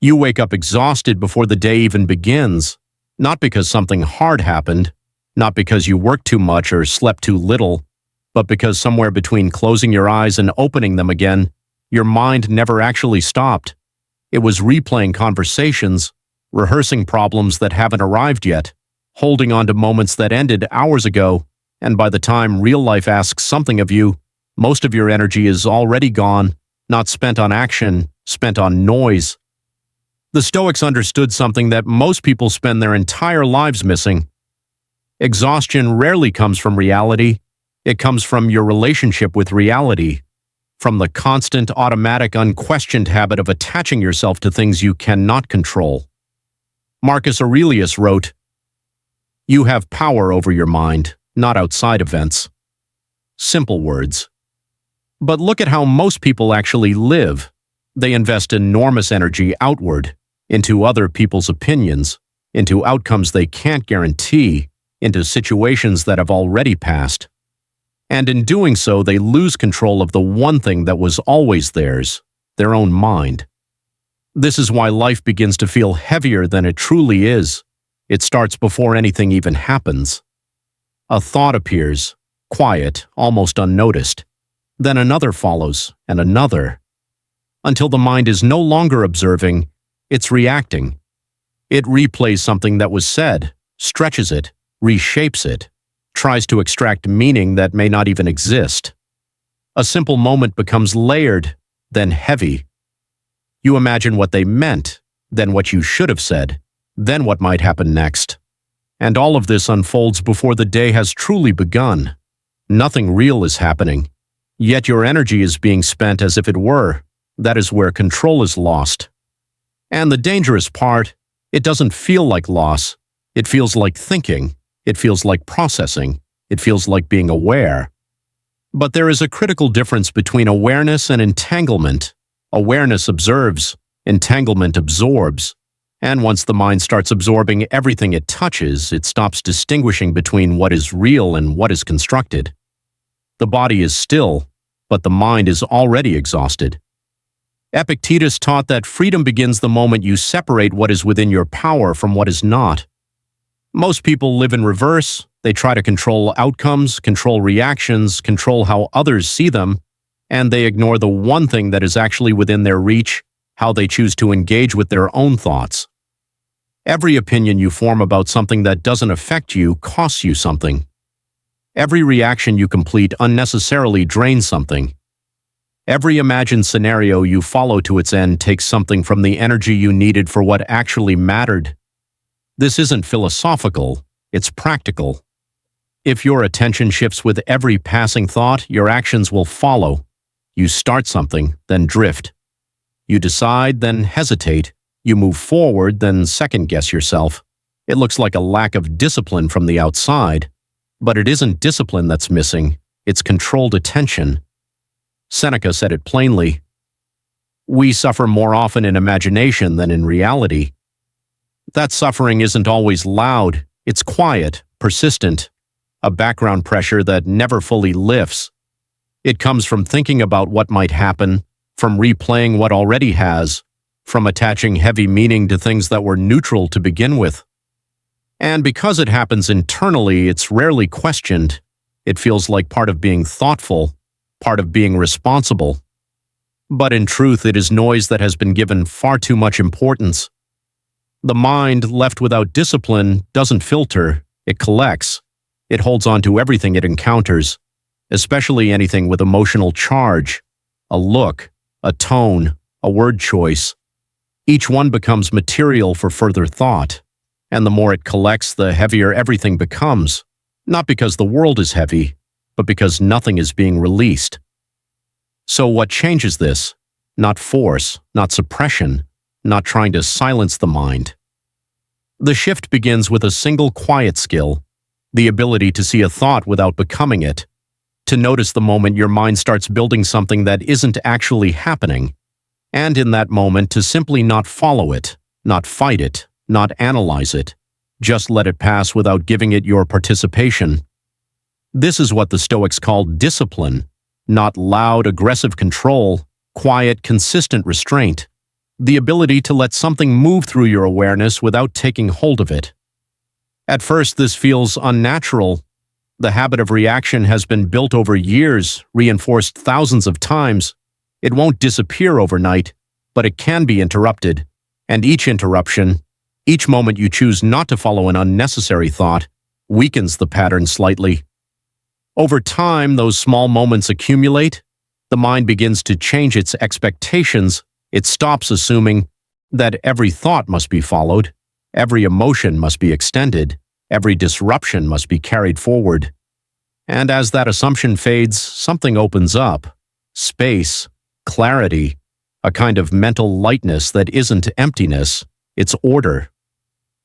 You wake up exhausted before the day even begins, not because something hard happened, not because you worked too much or slept too little, but because somewhere between closing your eyes and opening them again, your mind never actually stopped. It was replaying conversations, rehearsing problems that haven't arrived yet, holding on to moments that ended hours ago, and by the time real life asks something of you, most of your energy is already gone, not spent on action, spent on noise. The Stoics understood something that most people spend their entire lives missing. Exhaustion rarely comes from reality. It comes from your relationship with reality, from the constant, automatic, unquestioned habit of attaching yourself to things you cannot control. Marcus Aurelius wrote, "You have power over your mind, not outside events." Simple words. But look at how most people actually live. They invest enormous energy outward, into other people's opinions, into outcomes they can't guarantee, into situations that have already passed. And in doing so, they lose control of the one thing that was always theirs, their own mind. This is why life begins to feel heavier than it truly is. It starts before anything even happens. A thought appears, quiet, almost unnoticed. Then another follows, and another. Until the mind is no longer observing, it's reacting. It replays something that was said, stretches it, reshapes it, tries to extract meaning that may not even exist. A simple moment becomes layered, then heavy. You imagine what they meant, then what you should have said, then what might happen next. And all of this unfolds before the day has truly begun. Nothing real is happening, yet your energy is being spent as if it were. That is where control is lost. And the dangerous part, it doesn't feel like loss. It feels like thinking. It feels like processing. It feels like being aware. But there is a critical difference between awareness and entanglement. Awareness observes, entanglement absorbs. And once the mind starts absorbing everything it touches, it stops distinguishing between what is real and what is constructed. The body is still, but the mind is already exhausted. Epictetus taught that freedom begins the moment you separate what is within your power from what is not. Most people live in reverse. They try to control outcomes, control reactions, control how others see them, and they ignore the one thing that is actually within their reach, how they choose to engage with their own thoughts. Every opinion you form about something that doesn't affect you costs you something. Every reaction you complete unnecessarily drains something. Every imagined scenario you follow to its end takes something from the energy you needed for what actually mattered. This isn't philosophical, it's practical. If your attention shifts with every passing thought, your actions will follow. You start something, then drift. You decide, then hesitate. You move forward, then second-guess yourself. It looks like a lack of discipline from the outside, but it isn't discipline that's missing, it's controlled attention. Seneca said it plainly. We suffer more often in imagination than in reality. That suffering isn't always loud, it's quiet, persistent, a background pressure that never fully lifts. It comes from thinking about what might happen, from replaying what already has, from attaching heavy meaning to things that were neutral to begin with. And because it happens internally, it's rarely questioned. It feels like part of being thoughtful, part of being responsible. But in truth, it is noise that has been given far too much importance. The mind, left without discipline, doesn't filter, it collects. It holds on to everything it encounters, especially anything with emotional charge, a look, a tone, a word choice. Each one becomes material for further thought, and the more it collects, the heavier everything becomes, not because the world is heavy, but because nothing is being released. So what changes this? Not force, not suppression, not trying to silence the mind. The shift begins with a single quiet skill, the ability to see a thought without becoming it, to notice the moment your mind starts building something that isn't actually happening, and in that moment to simply not follow it, not fight it, not analyze it, just let it pass without giving it your participation. This is what the Stoics called discipline, not loud, aggressive control, quiet, consistent restraint. the ability to let something move through your awareness without taking hold of it. At first, this feels unnatural. The habit of reaction has been built over years, reinforced thousands of times. It won't disappear overnight, but it can be interrupted. And each interruption, each moment you choose not to follow an unnecessary thought, weakens the pattern slightly. Over time, those small moments accumulate. The mind begins to change its expectations. It stops assuming that every thought must be followed, every emotion must be extended, every disruption must be carried forward. And as that assumption fades, something opens up. Space, clarity, a kind of mental lightness that isn't emptiness, it's order.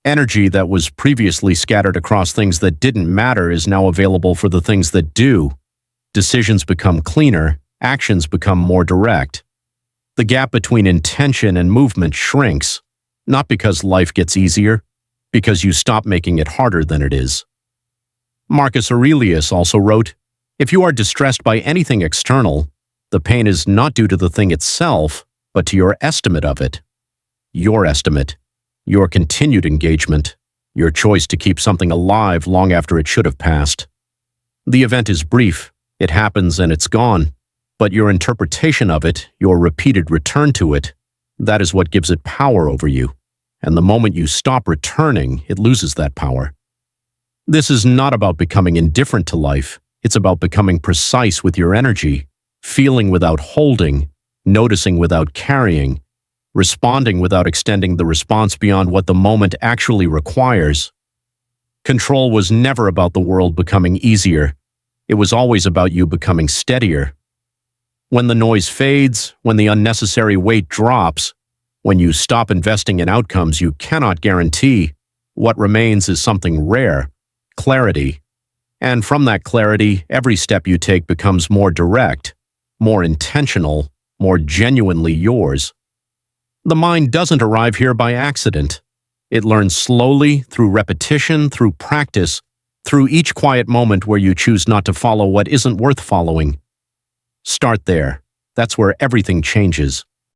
Energy that was previously scattered across things that didn't matter is now available for the things that do. Decisions become cleaner, actions become more direct. The gap between intention and movement shrinks, not because life gets easier, because you stop making it harder than it is. Marcus Aurelius also wrote, "If you are distressed by anything external, the pain is not due to the thing itself, but to your estimate of it. Your estimate, your continued engagement, your choice to keep something alive long after it should have passed. The event is brief, it happens and it's gone, but your interpretation of it, your repeated return to it, that is what gives it power over you. And the moment you stop returning, it loses that power." This is not about becoming indifferent to life, it's about becoming precise with your energy, feeling without holding, noticing without carrying, responding without extending the response beyond what the moment actually requires. Control was never about the world becoming easier. It was always about you becoming steadier. When the noise fades, when the unnecessary weight drops, when you stop investing in outcomes you cannot guarantee, what remains is something rare, clarity. And from that clarity, every step you take becomes more direct, more intentional, more genuinely yours. The mind doesn't arrive here by accident. It learns slowly, through repetition, through practice, through each quiet moment where you choose not to follow what isn't worth following. Start there. That's where everything changes.